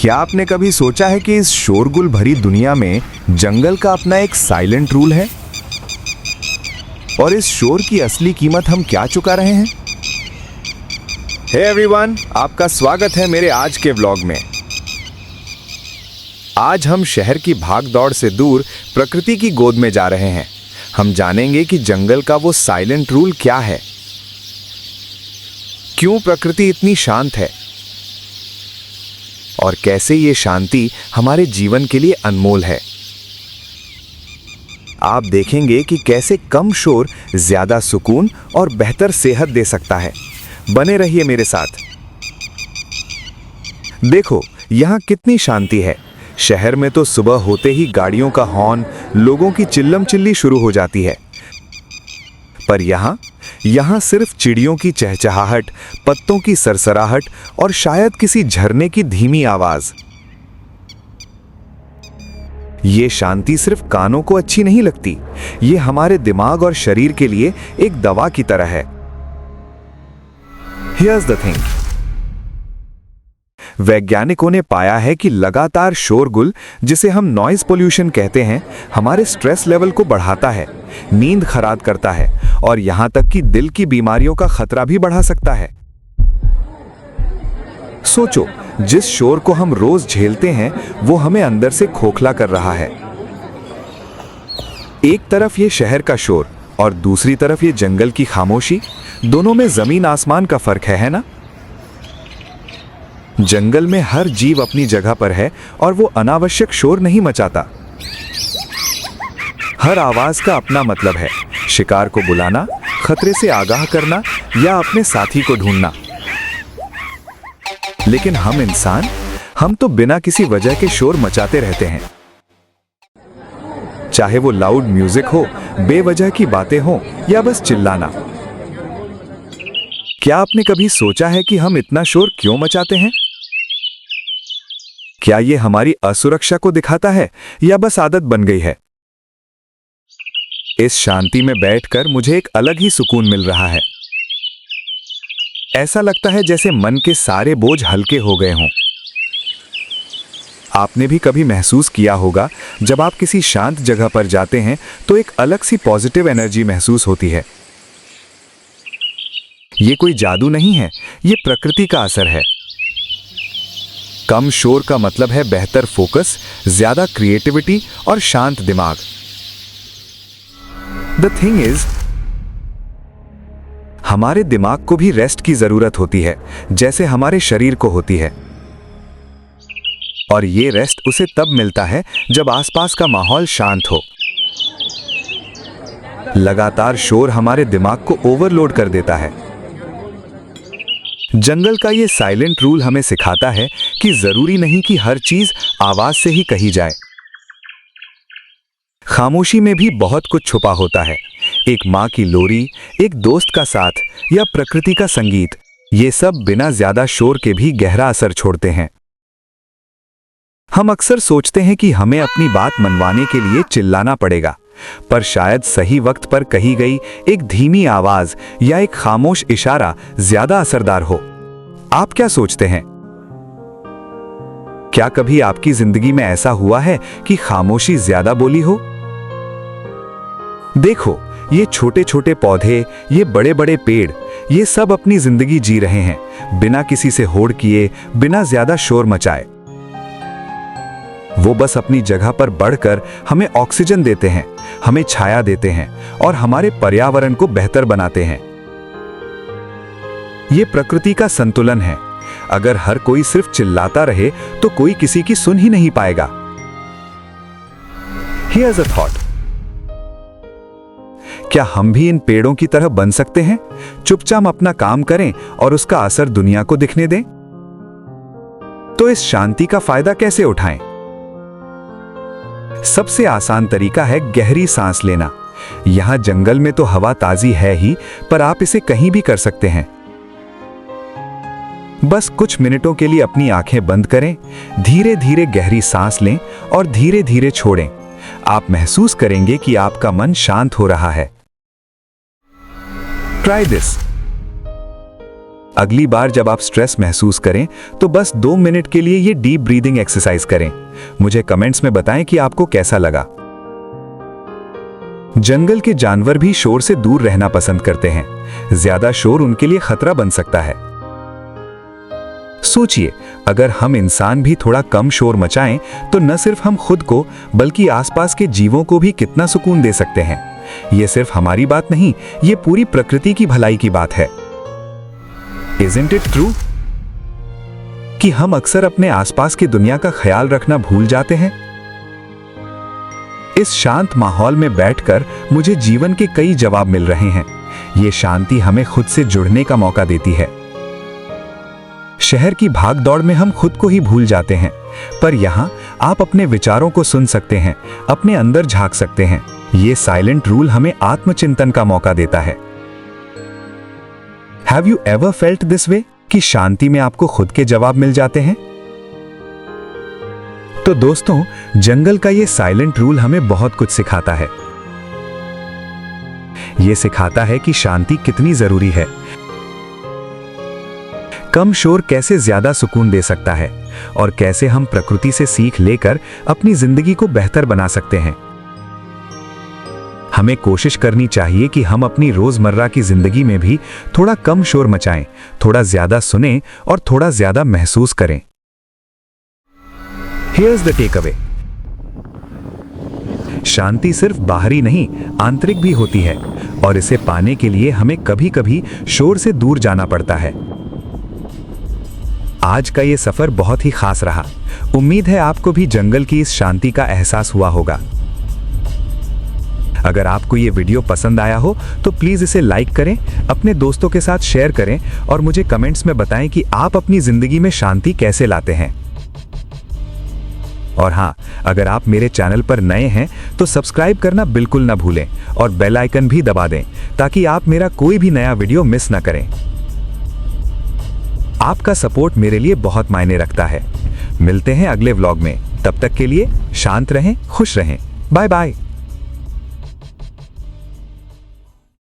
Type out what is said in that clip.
क्या आपने कभी सोचा है कि इस शोरगुल भरी दुनिया में जंगल का अपना एक साइलेंट रूल है? और इस शोर की असली कीमत हम क्या चुका रहे हैं? हे एवरीवन, आपका स्वागत है मेरे आज के व्लॉग में। आज हम शहर की भागदौड़ से दूर प्रकृति की गोद में जा रहे हैं। हम जानेंगे कि जंगल का वो साइलेंट रूल क्या है, क्यों प्रकृति इतनी शांत है और कैसे ये शांति हमारे जीवन के लिए अनमोल है। आप देखेंगे कि कैसे कम शोर ज्यादा सुकून और बेहतर सेहत दे सकता है। बने रहिए मेरे साथ। देखो यहाँ कितनी शांति है। शहर में तो सुबह होते ही गाड़ियों का हॉर्न, लोगों की चिल्लम चिल्ली शुरू हो जाती है, पर यहाँ सिर्फ चिड़ियों की चहचहाहट, पत्तों की सरसराहट और शायद किसी झरने की धीमी आवाज। ये शांति सिर्फ कानों को अच्छी नहीं लगती, ये हमारे दिमाग और शरीर के लिए एक दवा की तरह है। Here's the thing. वैज्ञानिकों ने पाया है कि लगातार शोरगुल, जिसे हम नॉइज पोल्यूशन कहते हैं, हमारे स्ट्रेस लेवल को बढ़ाता है, नींद खराब करता है और यहां तक कि दिल की बीमारियों का खतरा भी बढ़ा सकता है। सोचो, जिस शोर को हम रोज झेलते हैं वो हमें अंदर से खोखला कर रहा है। एक तरफ ये शहर का शोर और दूसरी तरफ ये जंगल की खामोशी। दोनों में जमीन आसमान का फर्क है ना? जंगल में हर जीव अपनी जगह पर है और वो अनावश्यक शोर नहीं मचाता। हर आवाज का अपना मतलब है, शिकार को बुलाना, खतरे से आगाह करना या अपने साथी को ढूंढना। लेकिन हम इंसान, हम तो बिना किसी वजह के शोर मचाते रहते हैं। चाहे वो लाउड म्यूजिक हो, बेवजह की बातें हो या बस चिल्लाना। क्या आपने कभी सोचा है कि हम इतना शोर क्यों मचाते हैं? क्या ये हमारी असुरक्षा को दिखाता है या बस आदत बन गई है? इस शांति में बैठकर मुझे एक अलग ही सुकून मिल रहा है। ऐसा लगता है जैसे मन के सारे बोझ हल्के हो गए हों। आपने भी कभी महसूस किया होगा, जब आप किसी शांत जगह पर जाते हैं तो एक अलग सी पॉजिटिव एनर्जी महसूस होती है। ये कोई जादू नहीं है, ये प्रकृति का असर है। कम शोर का मतलब है बेहतर फोकस, ज्यादा क्रिएटिविटी और शांत दिमाग। द थिंग इज, हमारे दिमाग को भी रेस्ट की जरूरत होती है, जैसे हमारे शरीर को होती है। और ये रेस्ट उसे तब मिलता है जब आसपास का माहौल शांत हो। लगातार शोर हमारे दिमाग को ओवरलोड कर देता है। जंगल का ये साइलेंट रूल हमें सिखाता है कि जरूरी नहीं कि हर चीज आवाज से ही कही जाए। खामोशी में भी बहुत कुछ छुपा होता है। एक माँ की लोरी, एक दोस्त का साथ या प्रकृति का संगीत, ये सब बिना ज्यादा शोर के भी गहरा असर छोड़ते हैं। हम अक्सर सोचते हैं कि हमें अपनी बात मनवाने के लिए चिल्लाना पड़ेगा, पर शायद सही वक्त पर कही गई एक धीमी आवाज या एक खामोश इशारा ज्यादा असरदार हो। आप क्या सोचते हैं? क्या कभी आपकी जिंदगी में ऐसा हुआ है कि खामोशी ज्यादा बोली हो? देखो, ये छोटे छोटे पौधे, ये बड़े बड़े पेड़, ये सब अपनी जिंदगी जी रहे हैं, बिना किसी से होड़ किए, बिना ज्यादा शोर मचाए। वो बस अपनी जगह पर बढ़कर हमें ऑक्सीजन देते हैं, हमें छाया देते हैं और हमारे पर्यावरण को बेहतर बनाते हैं। ये प्रकृति का संतुलन है। अगर हर कोई सिर्फ चिल्लाता रहे तो कोई किसी की सुन ही नहीं पाएगा। Here's a thought. क्या हम भी इन पेड़ों की तरह बन सकते हैं? चुपचाप अपना काम करें और उसका असर दुनिया को दिखने दें। तो इस शांति का फायदा कैसे उठाएं? सबसे आसान तरीका है गहरी सांस लेना। यहां जंगल में तो हवा ताजी है ही, पर आप इसे कहीं भी कर सकते हैं। बस कुछ मिनटों के लिए अपनी आंखें बंद करें, धीरे धीरे गहरी सांस लें और धीरे धीरे छोड़ें। आप महसूस करेंगे कि आपका मन शांत हो रहा है। Try this. अगली बार जब आप स्ट्रेस महसूस करें तो बस 2 मिनट के लिए ये डीप ब्रीदिंग एक्सरसाइज करें। मुझे कमेंट्स में बताएं कि आपको कैसा लगा। जंगल के जानवर भी शोर से दूर रहना पसंद करते हैं। ज्यादा शोर उनके लिए खतरा बन सकता है। सोचिए, अगर हम इंसान भी थोड़ा कम शोर मचाएं तो न सिर्फ हम खुद को बल्कि आसपास के जीवों को भी कितना सुकून दे सकते हैं। ये सिर्फ हमारी बात नहीं, ये पूरी प्रकृति की भलाई की बात है। Isn't it true? कि हम अक्सर अपने आसपास की दुनिया का ख्याल रखना भूल जाते हैं। इस शांत माहौल में बैठकर मुझे जीवन के कई जवाब मिल रहे हैं। ये शांति हमें खुद से जुड़ने का मौका देती है। शहर की भागदौड़ में हम खुद को ही भूल जाते हैं, पर यहाँ आप अपने विचारों को सुन सकते हैं, अपने अंदर झांक सकते हैं। ये साइलेंट रूल हमें आत्मचिंतन का मौका देता है। Have you ever felt this way? कि शांति में आपको खुद के जवाब मिल जाते हैं। तो दोस्तों, जंगल का ये साइलेंट रूल हमें बहुत कुछ सिखाता है। ये सिखाता है कि शांति कितनी जरूरी है। कम शोर कैसे ज्यादा सुकून दे सकता है और कैसे हम प्रकृति से सीख लेकर अपनी जिंदगी को बेहतर बना सकते हैं। हमें कोशिश करनी चाहिए कि हम अपनी रोजमर्रा की जिंदगी में भी थोड़ा कम शोर मचाएं, थोड़ा ज्यादा सुनें और थोड़ा ज्यादा महसूस करें। Here's the takeaway. शांति सिर्फ बाहरी नहीं, आंतरिक भी होती है और इसे पाने के लिए हमें कभी-कभी शोर से दूर जाना पड़ता है। आज का ये सफर बहुत ही खास रहा। उम्मीद है आपको भी जंगल की इस शांति का एहसास हुआ होगा। अगर आपको ये वीडियो पसंद आया हो तो प्लीज इसे लाइक करें, अपने दोस्तों के साथ शेयर करें और मुझे कमेंट्स में बताएं कि आप अपनी जिंदगी में शांति कैसे लाते हैं। और हाँ, अगर आप मेरे चैनल पर नए हैं तो सब्सक्राइब करना बिल्कुल ना भूलें और बेल आइकन भी दबा दें ताकि आप मेरा कोई भी नया वीडियो मिस ना करें। आपका सपोर्ट मेरे लिए बहुत मायने रखता है। मिलते हैं अगले व्लॉग में। तब तक के लिए शांत रहें, खुश रहें। Bye bye.